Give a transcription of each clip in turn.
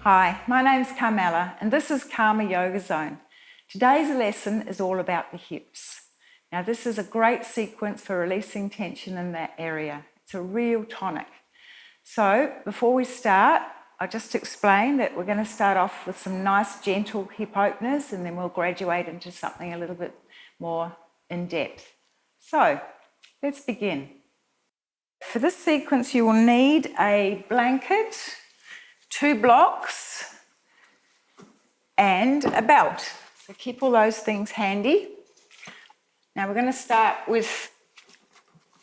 Hi, my name's Carmela and this is Carma Yoga Zone. Today's lesson is all about the hips. Now this is a great sequence for releasing tension in that area. It's a real tonic. So before we start, I'll just explain that we're going to start off with some nice gentle hip openers and then we'll graduate into something a little bit more in depth. So let's begin. For this sequence you will need a blanket, 2 blocks and a belt. So keep all those things handy. Now we're going to start with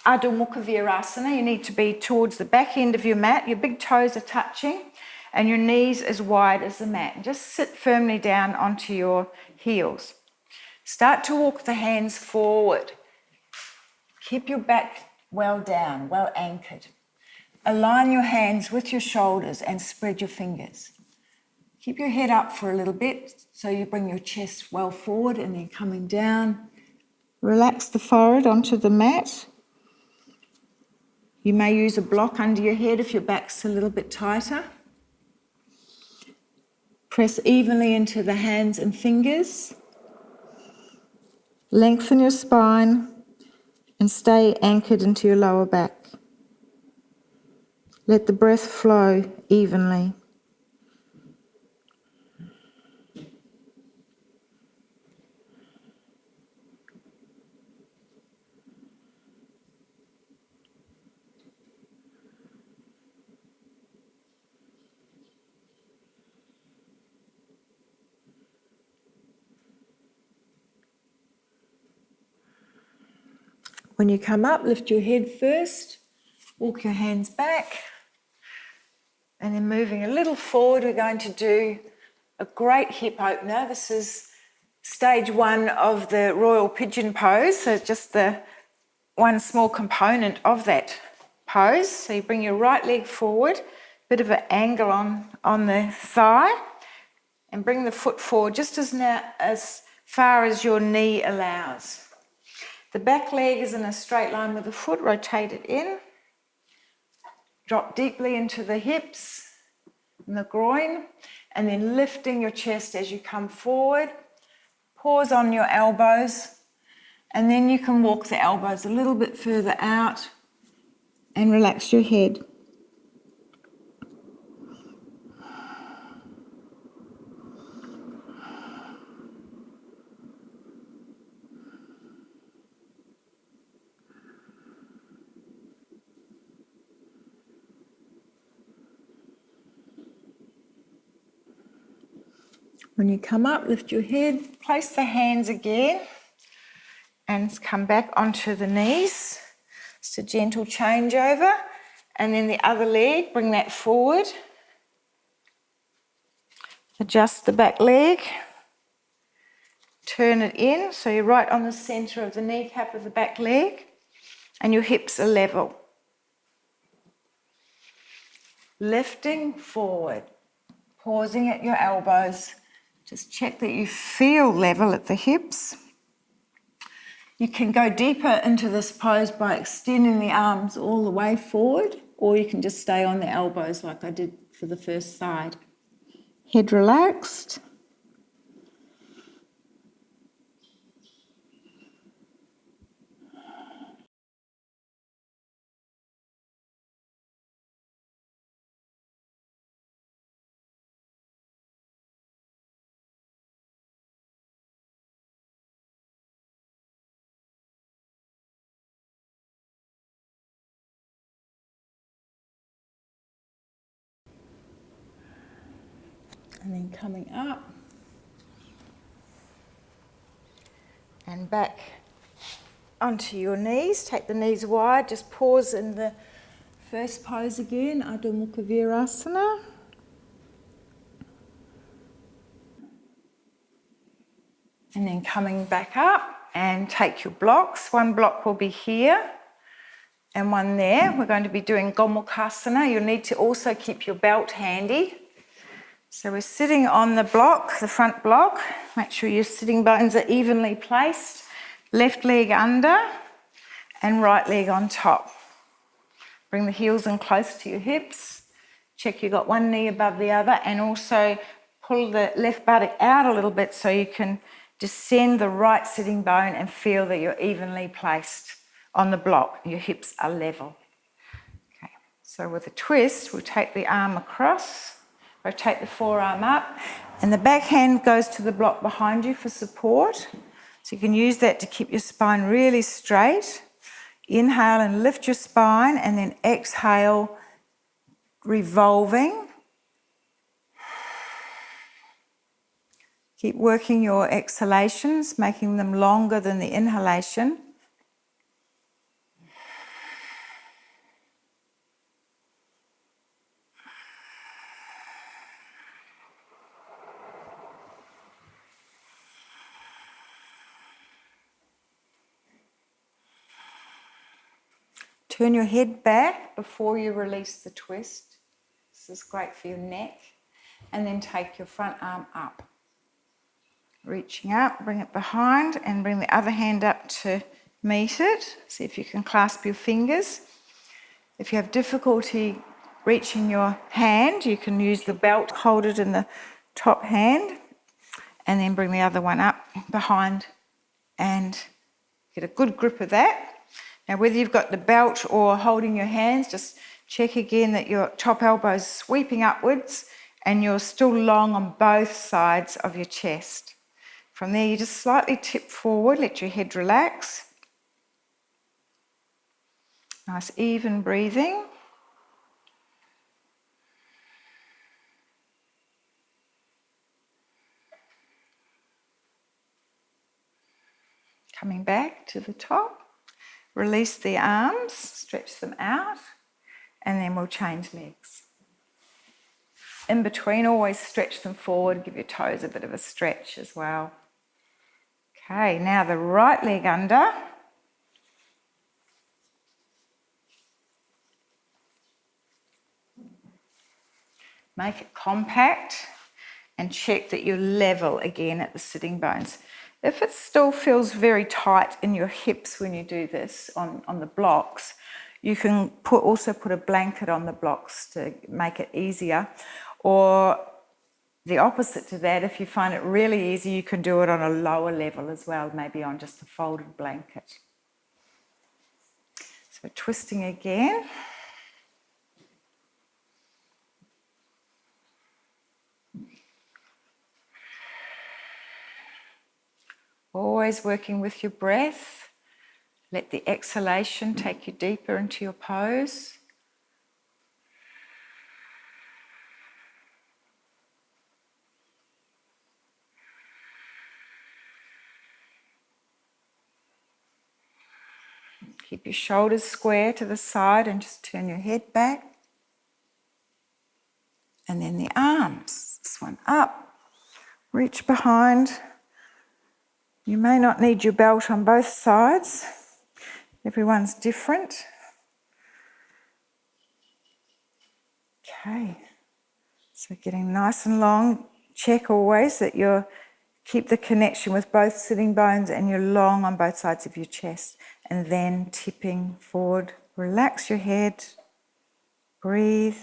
Adho Mukha Virasana. You need to be towards the back end of your mat. Your big toes are touching and your knees as wide as the mat. And just sit firmly down onto your heels. Start to walk the hands forward. Keep your back well down, well anchored. Align your hands with your shoulders and spread your fingers. Keep your head up for a little bit so you bring your chest well forward and then coming down. Relax the forehead onto the mat. You may use a block under your head if your back's a little bit tighter. Press evenly into the hands and fingers. Lengthen your spine and stay anchored into your lower back. Let the breath flow evenly. When you come up, lift your head first, walk your hands back, and then moving a little forward, we're going to do a great hip opener. This is stage 1 of the royal pigeon pose, so just the one small component of that pose. So you bring your right leg forward, bit of an angle on the thigh, and bring the foot forward just as far as your knee allows. The back leg is in a straight line with the foot, rotate it in. Drop deeply into the hips and the groin, and then lifting your chest as you come forward. Pause on your elbows, and then you can walk the elbows a little bit further out and relax your head. When you come up, lift your head, place the hands again and come back onto the knees. It's a gentle changeover. And then the other leg, bring that forward. Adjust the back leg. Turn it in so you're right on the centre of the kneecap of the back leg and your hips are level. Lifting forward, pausing at your elbows. Just check that you feel level at the hips. You can go deeper into this pose by extending the arms all the way forward, or you can just stay on the elbows like I did for the first side. Head relaxed. And then coming up and back onto your knees. Take the knees wide. Just pause in the first pose again, Adho Mukha Virasana. And then coming back up and take your blocks. One block will be here and one there. We're going to be doing Gomukhasana. You'll need to also keep your belt handy. So we're sitting on the block, the front block. Make sure your sitting bones are evenly placed. Left leg under and right leg on top. Bring the heels in close to your hips Check you got one knee above the other, and also pull the left buttock out a little bit so you can descend the right sitting bone and feel that you're evenly placed on the block. Your hips are level. Okay, so with a twist, we'll take the arm across, rotate the forearm up, and the back hand goes to the block behind you for support. So you can use that to keep your spine really straight. Inhale and lift your spine, and then exhale, revolving. Keep working your exhalations, making them longer than the inhalation. Turn your head back before you release the twist. This is great for your neck. And then take your front arm up. Reaching up, bring it behind, and bring the other hand up to meet it. See if you can clasp your fingers. If you have difficulty reaching your hand, you can use the belt, hold it in the top hand, and then bring the other one up behind and get a good grip of that. Now, whether you've got the belt or holding your hands, just check again that your top elbow is sweeping upwards and you're still long on both sides of your chest. From there, you just slightly tip forward, let your head relax. Nice even breathing. Coming back to the top. Release the arms, stretch them out, and then we'll change legs. In between, always stretch them forward, give your toes a bit of a stretch as well. Okay, now the right leg under. Make it compact and check that you're level again at the sitting bones. If it still feels very tight in your hips when you do this on the blocks, you can also put a blanket on the blocks to make it easier. Or the opposite to that, if you find it really easy, you can do it on a lower level as well, maybe on just a folded blanket. So twisting again. Always working with your breath. Let the exhalation take you deeper into your pose. Keep your shoulders square to the side and just turn your head back. And then the arms. This one up. Reach behind. You may not need your belt on both sides. Everyone's different. Okay. So getting nice and long. Check always that you keep the connection with both sitting bones and you're long on both sides of your chest. And then tipping forward. Relax your head. Breathe.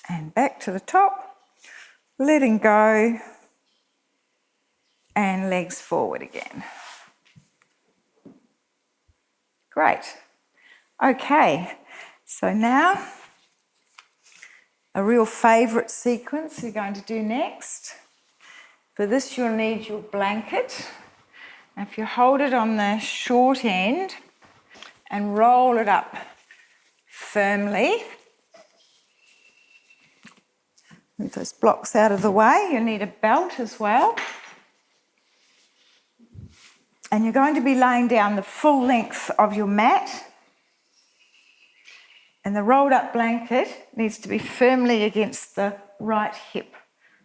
And back to the top, letting go, and legs forward again. Great. Okay, so now a real favourite sequence we're going to do next. For this, you'll need your blanket. Now, if you hold it on the short end and roll it up firmly, move those blocks out of the way. You'll need a belt as well. And you're going to be laying down the full length of your mat. And the rolled up blanket needs to be firmly against the right hip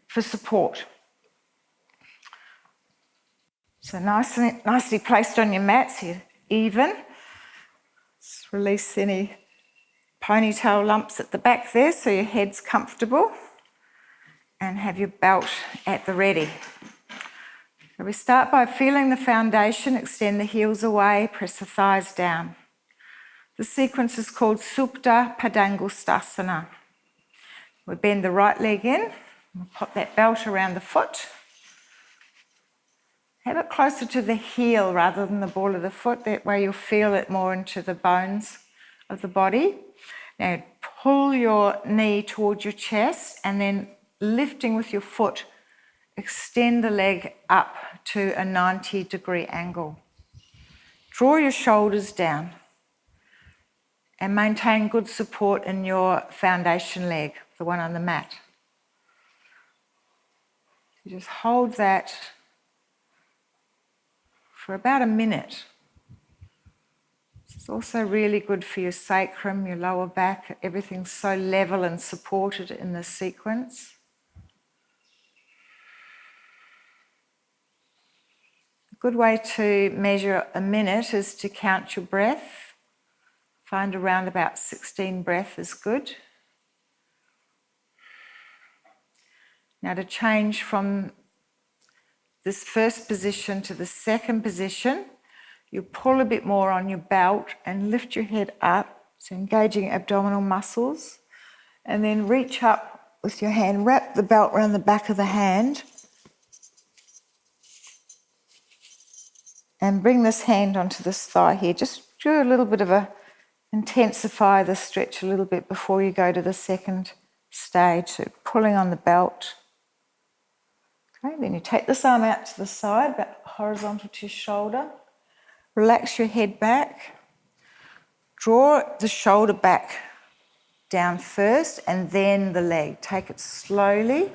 for support. So nicely placed on your mat, so you're even. Just release any ponytail lumps at the back there so your head's comfortable. And have your belt at the ready. So we start by feeling the foundation, extend the heels away, press the thighs down. The sequence is called Supta Padangusthasana. We bend the right leg in, we'll pop that belt around the foot. Have it closer to the heel rather than the ball of the foot, that way you'll feel it more into the bones of the body. Now pull your knee towards your chest and then lifting with your foot, extend the leg up to a 90-degree angle. Draw your shoulders down and maintain good support in your foundation leg, the one on the mat. You just hold that for about a minute. It's also really good for your sacrum, your lower back. Everything's so level and supported in this sequence. A good way to measure a minute is to count your breath. Find around about 16 breaths is good. Now to change from this first position to the second position, you pull a bit more on your belt and lift your head up, so engaging abdominal muscles, and then reach up with your hand, wrap the belt around the back of the hand, and bring this hand onto this thigh here. Just do a little bit of intensify the stretch a little bit before you go to the second stage, so pulling on the belt. Okay, then you take this arm out to the side, about horizontal to your shoulder. Relax your head back. Draw the shoulder back down first and then the leg. Take it slowly,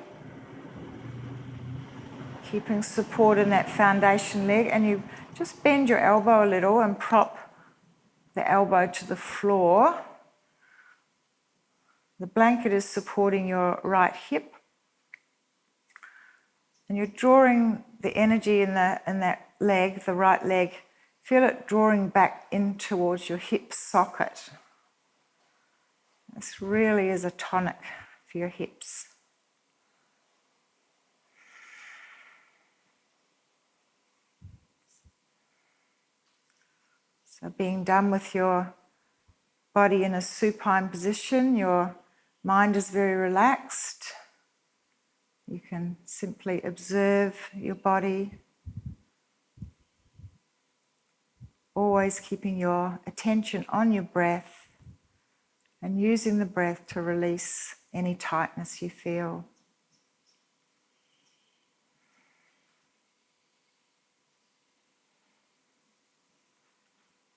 keeping support in that foundation leg, and you just bend your elbow a little and prop the elbow to the floor. The blanket is supporting your right hip, and you're drawing the energy in that leg, the right leg. Feel it drawing back in towards your hip socket. This really is a tonic for your hips. So being done with your body in a supine position, your mind is very relaxed. You can simply observe your body, always keeping your attention on your breath and using the breath to release any tightness you feel.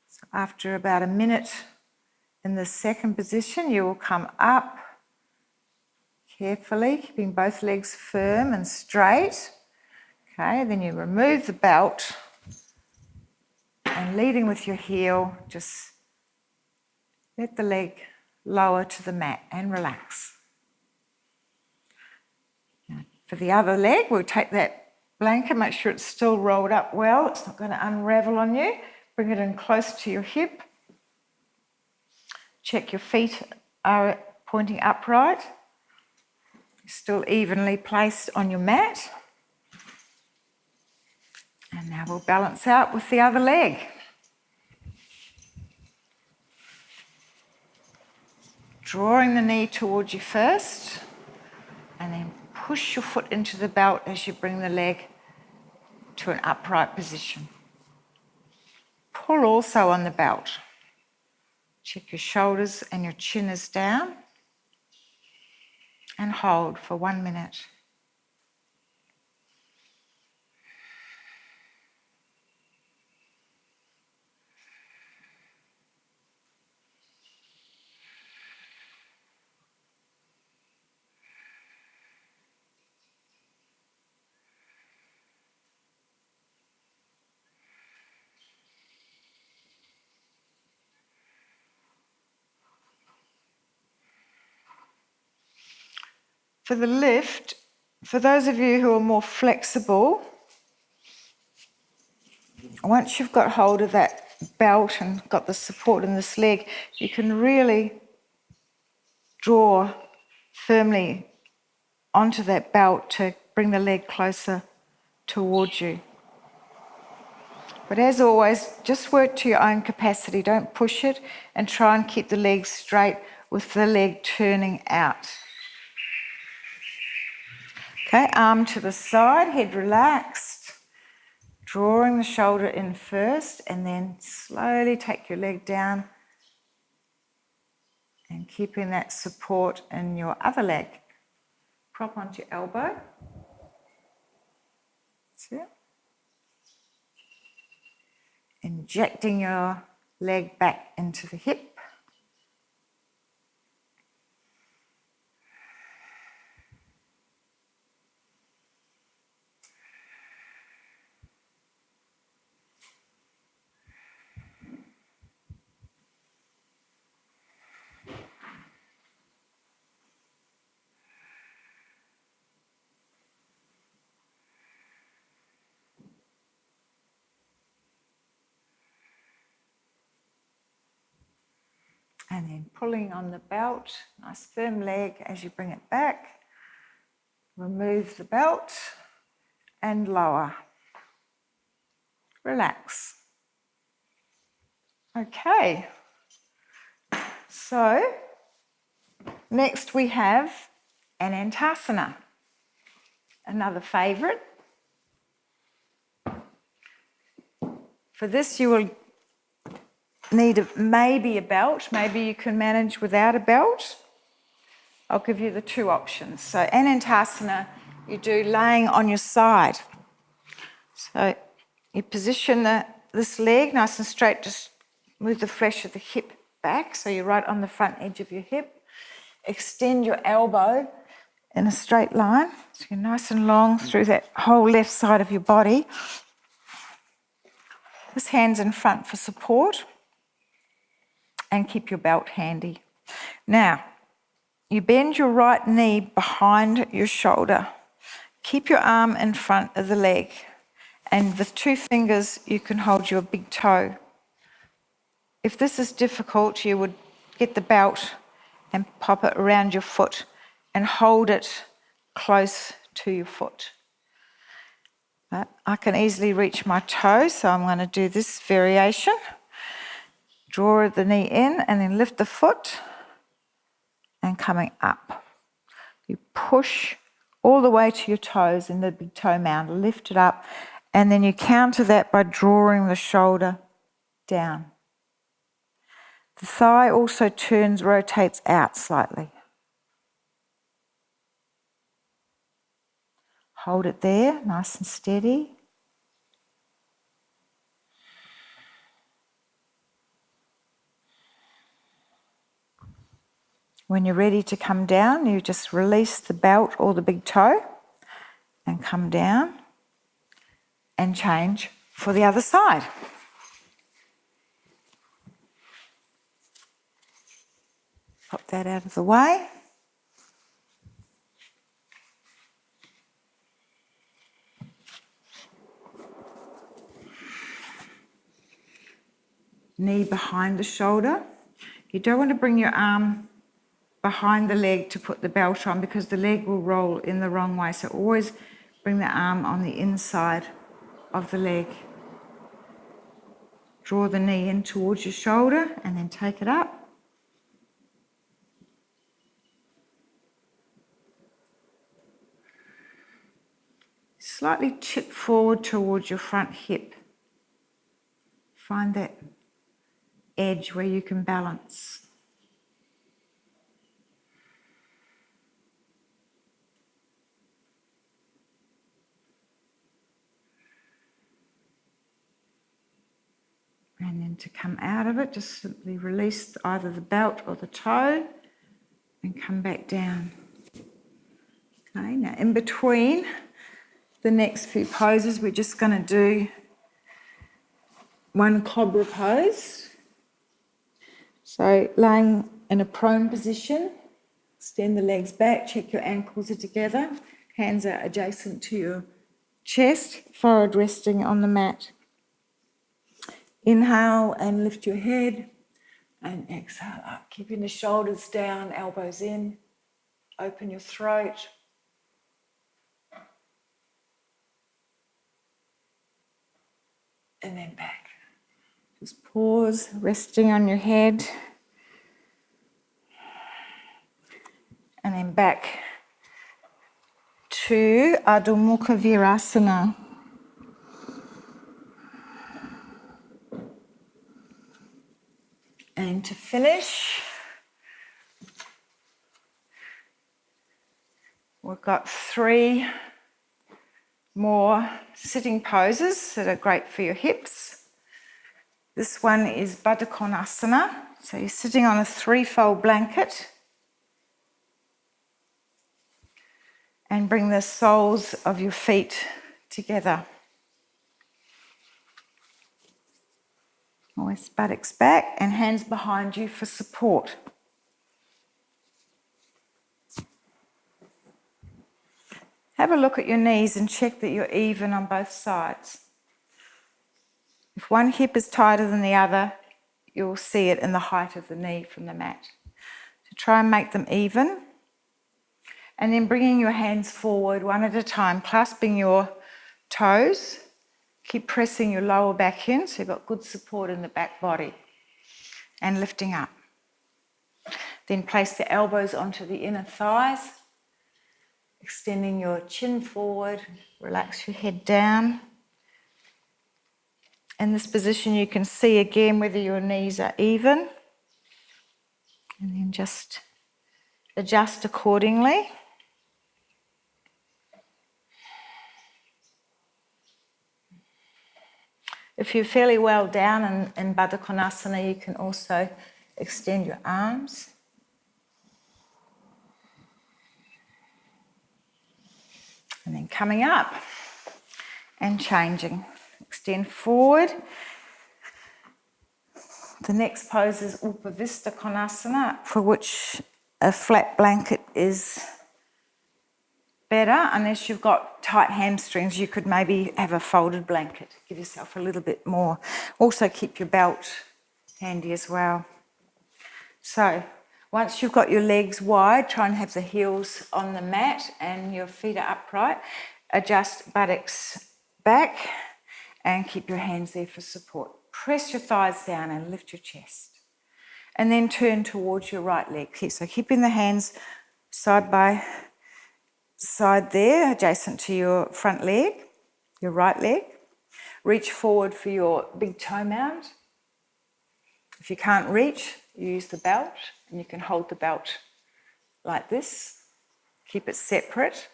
So after about a minute in the second position, you will come up carefully, keeping both legs firm and straight. Okay, then you remove the belt and leading with your heel, just let the leg lower to the mat and relax. Now, for the other leg, we'll take that blanket, make sure it's still rolled up well, it's not going to unravel on you. Bring it in close to your hip. Check your feet are pointing upright, still evenly placed on your mat. And now we'll balance out with the other leg. Drawing the knee towards you first, and then push your foot into the belt as you bring the leg to an upright position. Pull also on the belt. Check your shoulders and your chin is down. And hold for 1 minute. For the lift, for those of you who are more flexible, once you've got hold of that belt and got the support in this leg, you can really draw firmly onto that belt to bring the leg closer towards you. But as always, just work to your own capacity. Don't push it, and try and keep the legs straight with the leg turning out. Okay, arm to the side, head relaxed. Drawing the shoulder in first, and then slowly take your leg down and keeping that support in your other leg. Prop onto your elbow. That's it. Injecting your leg back into the hip. And then pulling on the belt, nice firm leg as you bring it back. Remove the belt and lower. Relax. Okay. So, next we have Anantasana, another favourite. For this you will need maybe a belt, maybe you can manage without a belt. I'll give you the two options. So Anantasana you do laying on your side. So you position this leg nice and straight, just move the flesh of the hip back so you're right on the front edge of your hip. Extend your elbow in a straight line, so you're nice and long through that whole left side of your body. This hand's in front for support, and keep your belt handy. Now, you bend your right knee behind your shoulder. Keep your arm in front of the leg, and with 2 fingers you can hold your big toe. If this is difficult, you would get the belt and pop it around your foot and hold it close to your foot. But I can easily reach my toe, so I'm going to do this variation. Draw the knee in and then lift the foot and coming up. You push all the way to your toes in the big toe mound, lift it up, and then you counter that by drawing the shoulder down. The thigh also rotates out slightly. Hold it there, nice and steady. When you're ready to come down, you just release the belt or the big toe and come down and change for the other side. Pop that out of the way. Knee behind the shoulder. You don't want to bring your arm behind the leg to put the belt on, because the leg will roll in the wrong way. So always bring the arm on the inside of the leg. Draw the knee in towards your shoulder and then take it up. Slightly tip forward towards your front hip. Find that edge where you can balance. And then to come out of it, just simply release either the belt or the toe and come back down. Okay, now in between the next few poses, we're just going to do one cobra pose. So lying in a prone position, extend the legs back, check your ankles are together, hands are adjacent to your chest, forehead resting on the mat. Inhale and lift your head, and exhale up, keeping the shoulders down, elbows in, open your throat. and then back. Just pause, resting on your head. And then back to Adho Mukha Virasana. And to finish, we've got 3 more sitting poses that are great for your hips. This one is Baddha Konasana. So you're sitting on a 3-fold blanket. And bring the soles of your feet together. Always buttocks back and hands behind you for support. Have a look at your knees and check that you're even on both sides. If one hip is tighter than the other, you'll see it in the height of the knee from the mat. So try and make them even. And then bringing your hands forward one at a time, clasping your toes. Keep pressing your lower back in so you've got good support in the back body. And lifting up. Then place the elbows onto the inner thighs. Extending your chin forward. Relax your head down. In this position you can see again whether your knees are even. And then just adjust accordingly. If you're fairly well down in Baddha Konasana, you can also extend your arms. And then coming up and changing. Extend forward. The next pose is Upavista Konasana, for which a flat blanket is better. Unless you've got tight hamstrings, you could maybe have a folded blanket. Give yourself a little bit more. Also keep your belt handy as well. So once you've got your legs wide, try and have the heels on the mat and your feet are upright. Adjust buttocks back and keep your hands there for support. Press your thighs down and lift your chest. And then turn towards your right leg. So keeping the hands side by side there, adjacent to your front leg, your right leg. Reach forward for your big toe mound. If you can't reach, use the belt, and you can hold the belt like this. Keep it separate.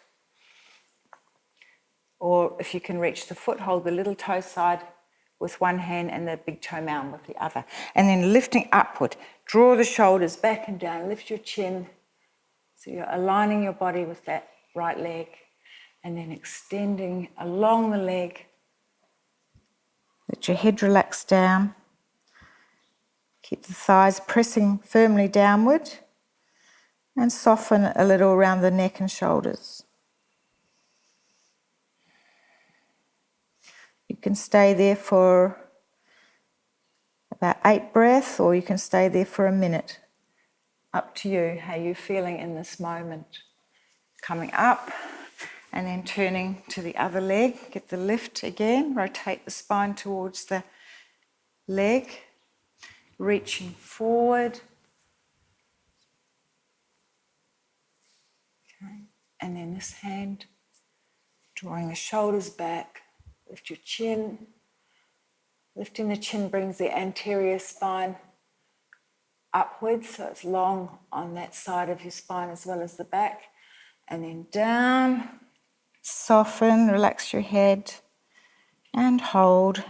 Or if you can reach the foot, hold the little toe side with one hand and the big toe mound with the other. And then lifting upward. Draw the shoulders back and down. Lift your chin. So you're aligning your body with that right leg. And then extending along the leg. Let your head relax down. Keep the thighs pressing firmly downward. And soften a little around the neck and shoulders. You can stay there for about 8 breaths, or you can stay there for a minute. Up to you, how you're feeling in this moment. Coming up and then turning to the other leg. Get the lift again. Rotate the spine towards the leg. Reaching forward. Okay. And then this hand, drawing the shoulders back. Lift your chin. Lifting the chin brings the anterior spine upwards, so it's long on that side of your spine as well as the back. And then down, soften, relax your head, and hold.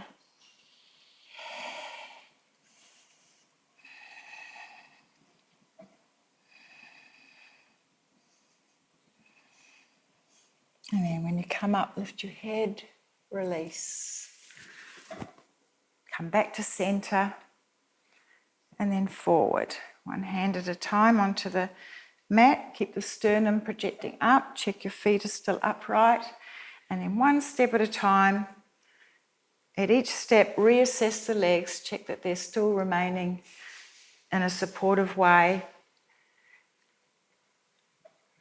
And then when you come up, lift your head, release. Come back to center, and then forward. One hand at a time onto the mat. Keep the sternum projecting up. Check your feet are still upright. And then one step at a time. At each step, reassess the legs. Check that they're still remaining in a supportive way.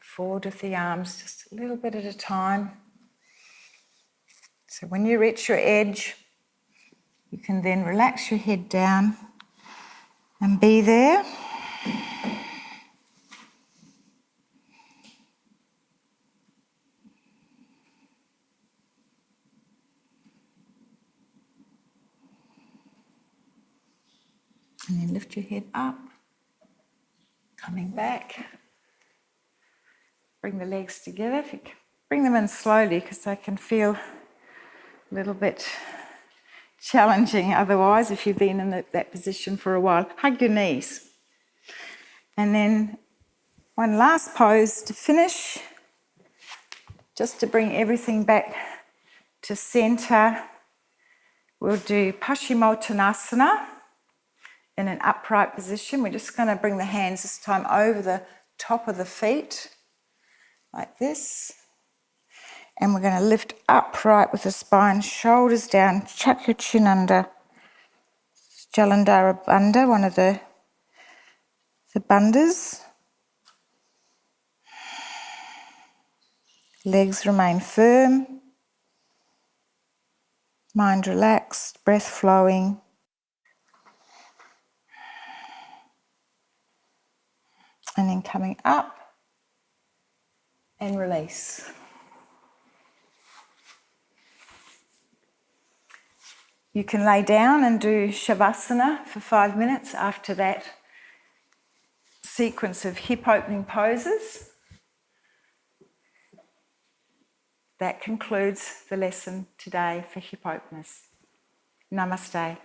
Forward with the arms, just a little bit at a time. So when you reach your edge, You can then relax your head down and be there. And then lift your head up, coming back. Bring the legs together. If you bring them in slowly because they can feel a little bit challenging otherwise if you've been in that position for a while. Hug your knees. And then one last pose to finish, just to bring everything back to centre. We'll do Paschimottanasana in an upright position. We're just going to bring the hands this time over the top of the feet, like this. And we're going to lift upright with the spine, shoulders down, chuck your chin under. Jalandhara Bandha, one of the bandhas. Legs remain firm. Mind relaxed, breath flowing. And then coming up and release. You can lay down and do Shavasana for 5 minutes after that sequence of hip opening poses. That concludes the lesson today for hip openers. Namaste.